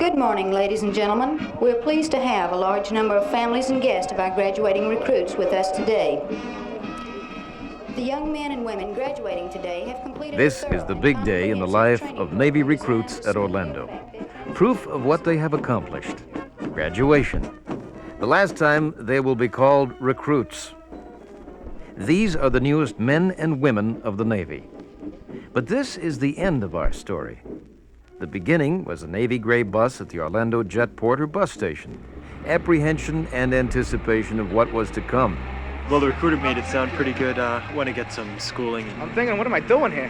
Good morning, ladies and gentlemen. We're pleased to have a large number of families and guests of our graduating recruits with us today. The young men and women graduating today have completed This is the big day in the life of Navy recruits at Orlando. Proof of what they have accomplished. Graduation. The last time they will be called recruits. These are the newest men and women of the Navy. But this is the end of our story. The beginning was a Navy gray bus at the Orlando Jetport or bus station. Apprehension and anticipation of what was to come. Well, the recruiter made it sound pretty good. I want to get some schooling. I'm thinking, what am I doing here?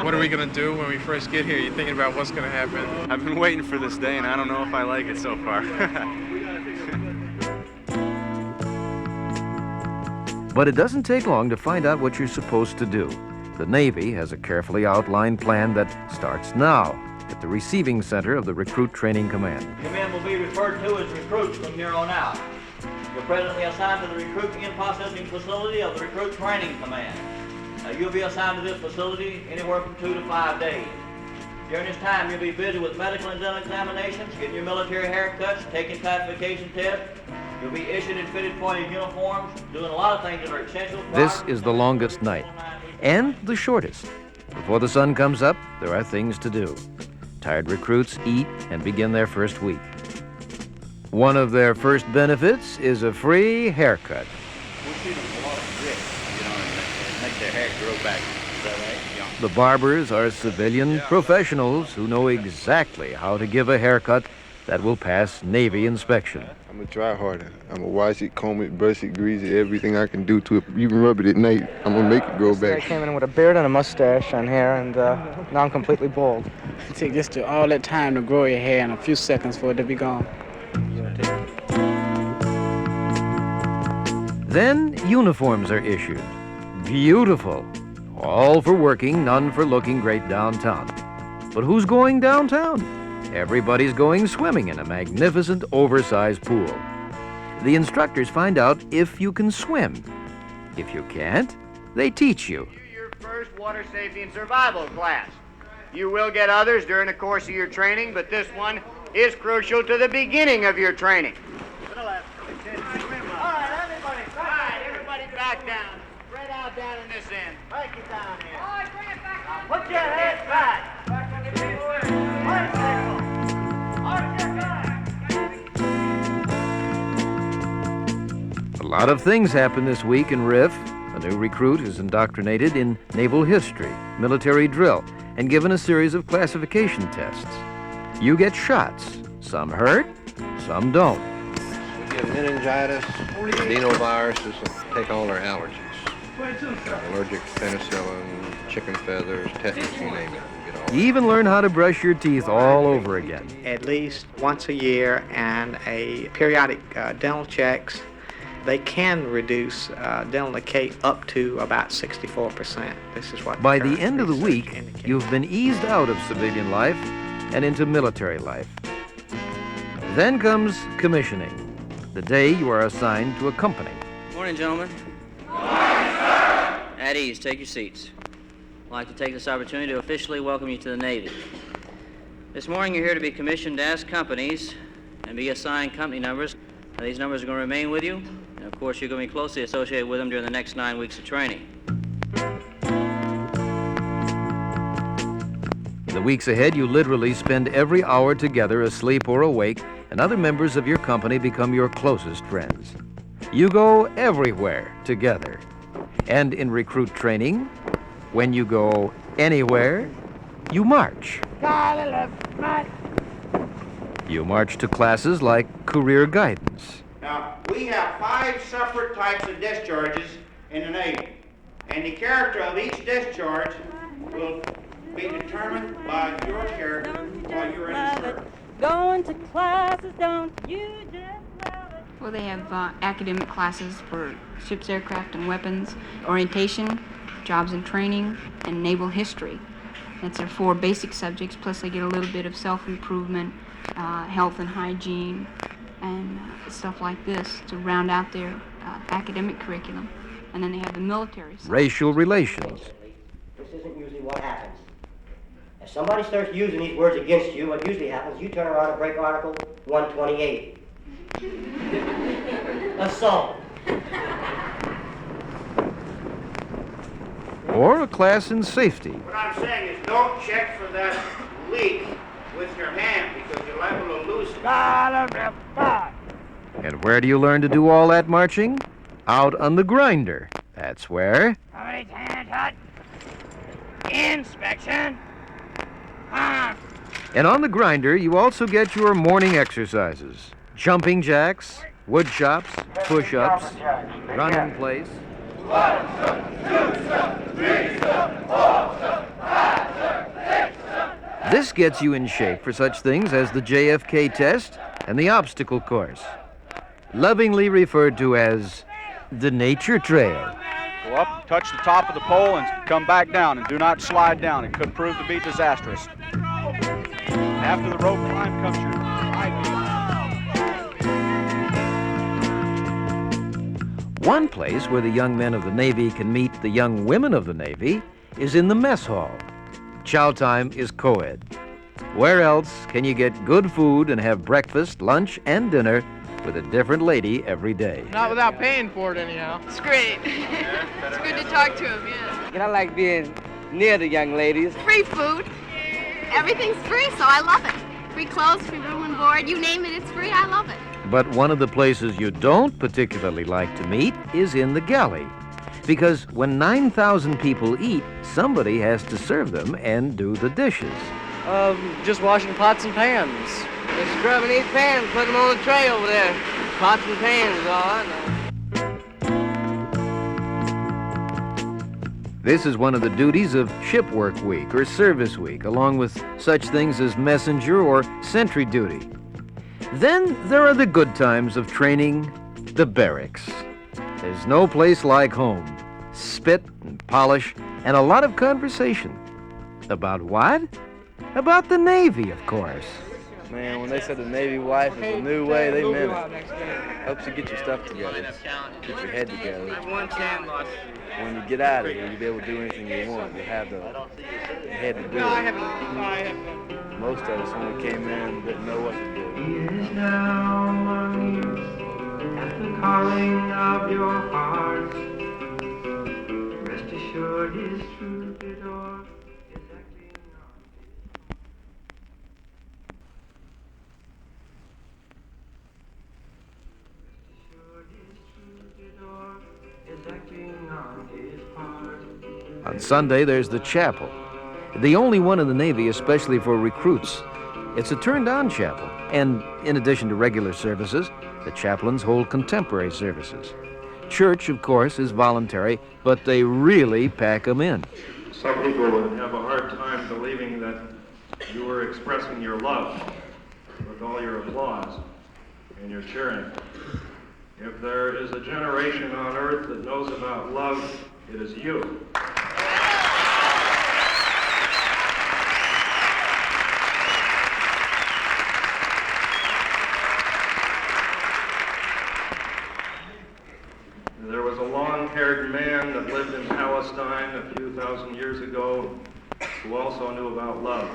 What are we going to do when we first get here? You're thinking about what's going to happen. I've been waiting for this day, and I don't know if I like it so far. But it doesn't take long to find out what you're supposed to do. The Navy has a carefully outlined plan that starts now at the receiving center of the Recruit Training Command. Your men will be referred to as recruits from here on out. You're presently assigned to the recruiting and processing facility of the Recruit Training Command. You'll be assigned to this facility anywhere from 2 to 5 days. During this time, you'll be busy with medical and dental examinations, getting your military haircuts, taking classification tests. You'll be issued and fitted for your uniforms, doing a lot of things that are essential. This is the longest night, and the shortest. Before the sun comes up, there are things to do. Tired recruits eat and begin their first week. One of their first benefits is a free haircut. We feed them a lot of grit, and make their hair grow back. Is that right? Yeah. The barbers are civilian professionals who know exactly how to give a haircut that will pass Navy inspection. I'm a try harder. I'm gonna wash it, comb it, brush it, grease it, everything I can do to it. Even rub it at night. I'm gonna make it grow back. I came in with a beard and a mustache and hair, and now I'm completely bald. It takes just all that time to grow your hair in a few seconds for it to be gone. Then uniforms are issued. Beautiful. All for working, none for looking great downtown. But who's going downtown? Everybody's going swimming in a magnificent oversized pool. The instructors find out if you can swim. If you can't, they teach you. Your first water safety and survival class. You will get others during the course of your training, but this one is crucial to the beginning of your training. To the left. All right, everybody back down. Spread out down in this end. Break it down here. All right, bring it back down. Put your heads back. Back on the table. A lot of things happen this week in RIF. A new recruit is indoctrinated in naval history, military drill, and given a series of classification tests. You get shots. Some hurt, some don't. We give meningitis, adenoviruses, and take all their allergies. Allergic to penicillin, chicken feathers, tetanus, you name it. You even learn how to brush your teeth all over again. At least once a year and a periodic dental checks. They can reduce dental decay up to about 64%. This is what. By the end of the week, you've been eased out of civilian life and into military life. Then comes commissioning, the day you are assigned to a company. Morning, gentlemen. Morning, sir. At ease, take your seats. I'd like to take this opportunity to officially welcome you to the Navy. This morning, you're here to be commissioned as companies and be assigned company numbers. Now, these numbers are going to remain with you. And of course, you're going to be closely associated with them during the next 9 weeks of training. In the weeks ahead, you literally spend every hour together, asleep or awake, and other members of your company become your closest friends. You go everywhere together. And in recruit training, when you go anywhere, you march. You march to classes like career guidance. Now, we have 5 separate types of discharges in the Navy, and the character of each discharge will be determined by your character while you're in the service. Going to classes, don't you just love it? Well, they have academic classes for ships, aircraft, and weapons, orientation, jobs and training, and naval history. That's their 4 basic subjects, plus they get a little bit of self-improvement, health and hygiene, and stuff like this to round out their academic curriculum. And then they have the military side. Racial relations. This isn't usually what happens. If somebody starts using these words against you, what usually happens, you turn around and break Article 128. Assault. Or a class in safety. What I'm saying is don't check for that leak with your hand because you're liable to lose it. And where do you learn to do all that marching? Out on the grinder. That's where. How many hands hot? Inspection. And on the grinder, you also get your morning exercises. Jumping jacks, wood chops, push-ups, run in place. This gets you in shape for such things as the JFK test and the obstacle course, lovingly referred to as the nature trail. Go up, touch the top of the pole, and come back down, and do not slide down. It could prove to be disastrous. After the rope climb comes your high beam. One place where the young men of the Navy can meet the young women of the Navy is in the mess hall. Chow time is co-ed. Where else can you get good food and have breakfast, lunch, and dinner with a different lady every day? Not without paying for it, anyhow. It's great. It's good to talk to him, yeah. And I like being near the young ladies. Free food. Everything's free, so I love it. Free clothes, free room and board. You name it, it's free. I love it. But one of the places you don't particularly like to meet is in the galley. Because when 9,000 people eat, somebody has to serve them and do the dishes. Just washing pots and pans. Just scrubbing these pans, put them on the tray over there. Pots and pans is all I know. This is one of the duties of ship work week or service week, along with such things as messenger or sentry duty. Then there are the good times of training, the barracks. There's no place like home. Spit and polish and a lot of conversation. About what? About the Navy, of course. Man, when they said the Navy wife is a new way, they meant it. Helps you get your stuff together, get your head together. When you get out of here, you'll be able to do anything you want. You'll have the head to do it. Most of us, when we came in, didn't know what to do. He is now among you, at the calling of your heart. Rest assured his troubadour is acting on. On Sunday, there's the chapel. The only one in the Navy, especially for recruits. It's a turned-on chapel, and in addition to regular services, the chaplains hold contemporary services. Church, of course, is voluntary, but they really pack them in. Some people would have a hard time believing that you were expressing your love with all your applause and your cheering. If there is a generation on earth that knows about love, it is you. There was a long-haired man that lived in Palestine a few thousand years ago who also knew about love.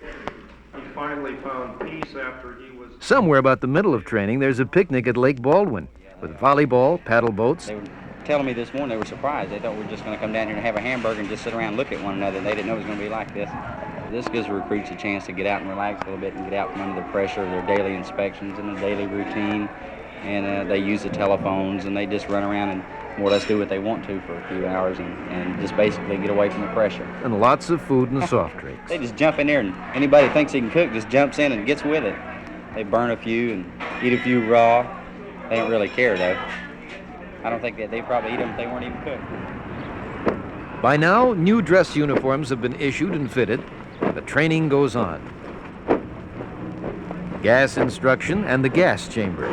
He finally found peace after he was... Somewhere about the middle of training, there's a picnic at Lake Baldwin with volleyball, paddle boats. They were telling me this morning they were surprised. They thought we were just going to come down here and have a hamburger and just sit around and look at one another. They didn't know it was going to be like this. This gives recruits a chance to get out and relax a little bit and get out from under the pressure of their daily inspections and the daily routine. And they use the telephones and they just run around and more or less do what they want to for a few hours and just basically get away from the pressure. And lots of food and soft drinks. They just jump in there and anybody that thinks he can cook just jumps in and gets with it. They burn a few and eat a few raw. They don't really care though. I don't think that they probably eat them if they weren't even cooked. By now, new dress uniforms have been issued and fitted. The training goes on. Gas instruction and the gas chamber.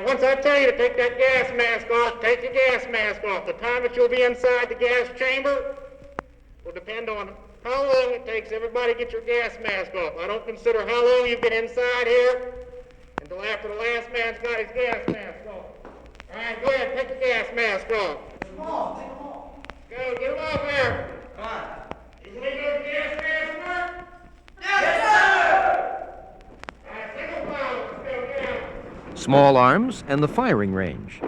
Once I tell you to take that gas mask off, take the gas mask off. The time that you'll be inside the gas chamber will depend on how long it takes everybody to get your gas mask off. I don't consider how long you've been inside here until after the last man's got his gas mask off. All right, go ahead, take the gas mask off. Come on, take them off. Go, get them off there. Small arms and the firing range.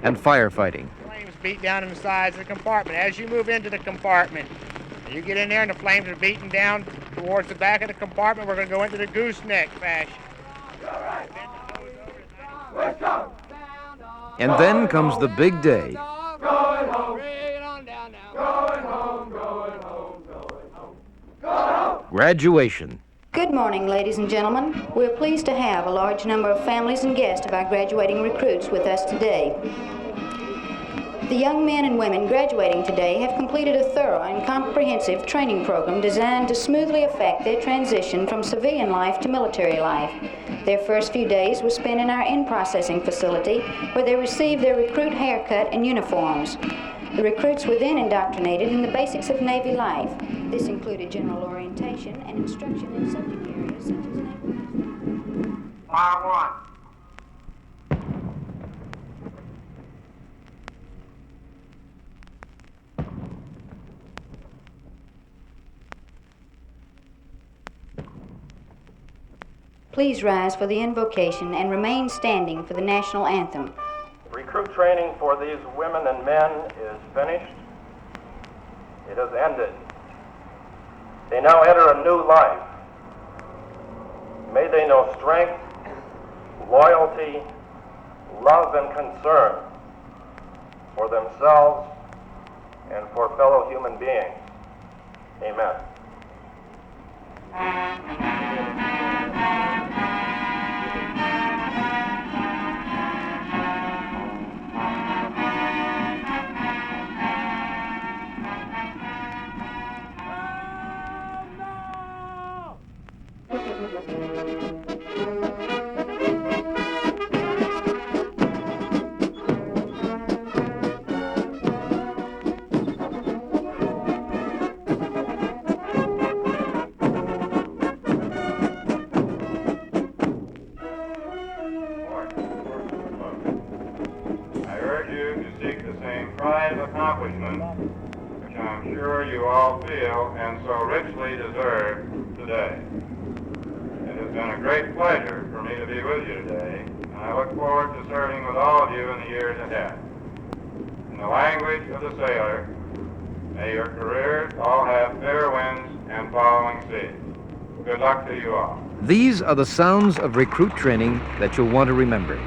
And firefighting. Flames beat down in the sides of the compartment. As you move into the compartment, you get in there and the flames are beating down towards the back of the compartment. We're going to go into the gooseneck fashion. And then comes the big day. Graduation. Good morning, ladies and gentlemen. We're pleased to have a large number of families and guests of our graduating recruits with us today. The young men and women graduating today have completed a thorough and comprehensive training program designed to smoothly effect their transition from civilian life to military life. Their first few days were spent in our in-processing facility, where they received their recruit haircut and uniforms. The recruits were then indoctrinated in the basics of Navy life. This included general orientation and instruction in subject areas such as language. 5-1. Please rise for the invocation and remain standing for the national anthem. Recruit training for these women and men is finished. It has ended. They now enter a new life. May they know strength, loyalty, love, and concern for themselves and for fellow human beings. Amen. Accomplishment, which I'm sure you all feel and so richly deserve today. It has been a great pleasure for me to be with you today, and I look forward to serving with all of you in the years ahead. In the language of the sailor, may your careers all have fair winds and following seas. Good luck to you all. These are the sounds of recruit training that you'll want to remember.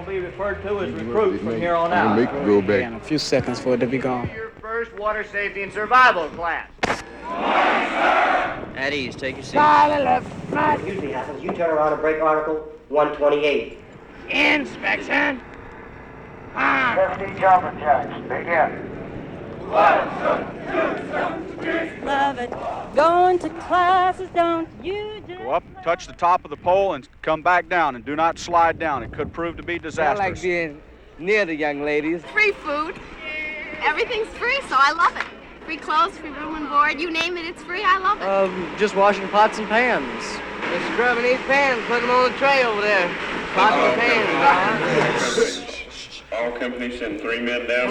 Referred to as recruits from here on out. Make it go back. In a few seconds for it to be gone. Your first water safety and survival class. At ease, take your seats. What usually happens, you turn around and break Article 128. Inspection. Safety jumper jacks, begin. Love it. Going to classes, don't you just... Go up, touch the top of the pole, and come back down, and do not slide down. It could prove to be disastrous. I like being near the young ladies. Free food. Everything's free, so I love it. Free clothes, free room and board. You name it, it's free. I love it. Just washing pots and pans. Just scrubbing these pans, put them on the tray over there. Pots and pans. All companies send 3 men down.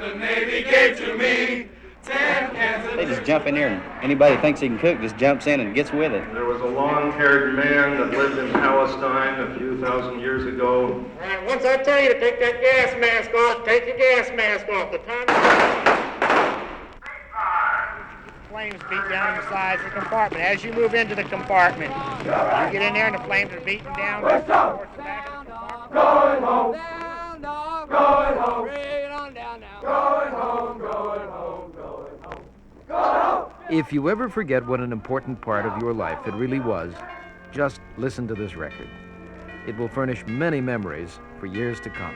The Navy gave to me 10 cans of... They just jump in there, and anybody thinks he can cook just jumps in and gets with it. There was a long-haired man that lived in Palestine a few thousand years ago. And once I tell you to take that gas mask off, take your gas mask off. The time... Flames beat down the sides of the compartment. As you move into the compartment, you get in there and the flames are beating down towards the back of the compartment. Going home. Down, dog. Going home. Bring it on down now. Going home, going home, going home. Going home. If you ever forget what an important part of your life it really was, just listen to this record. It will furnish many memories for years to come.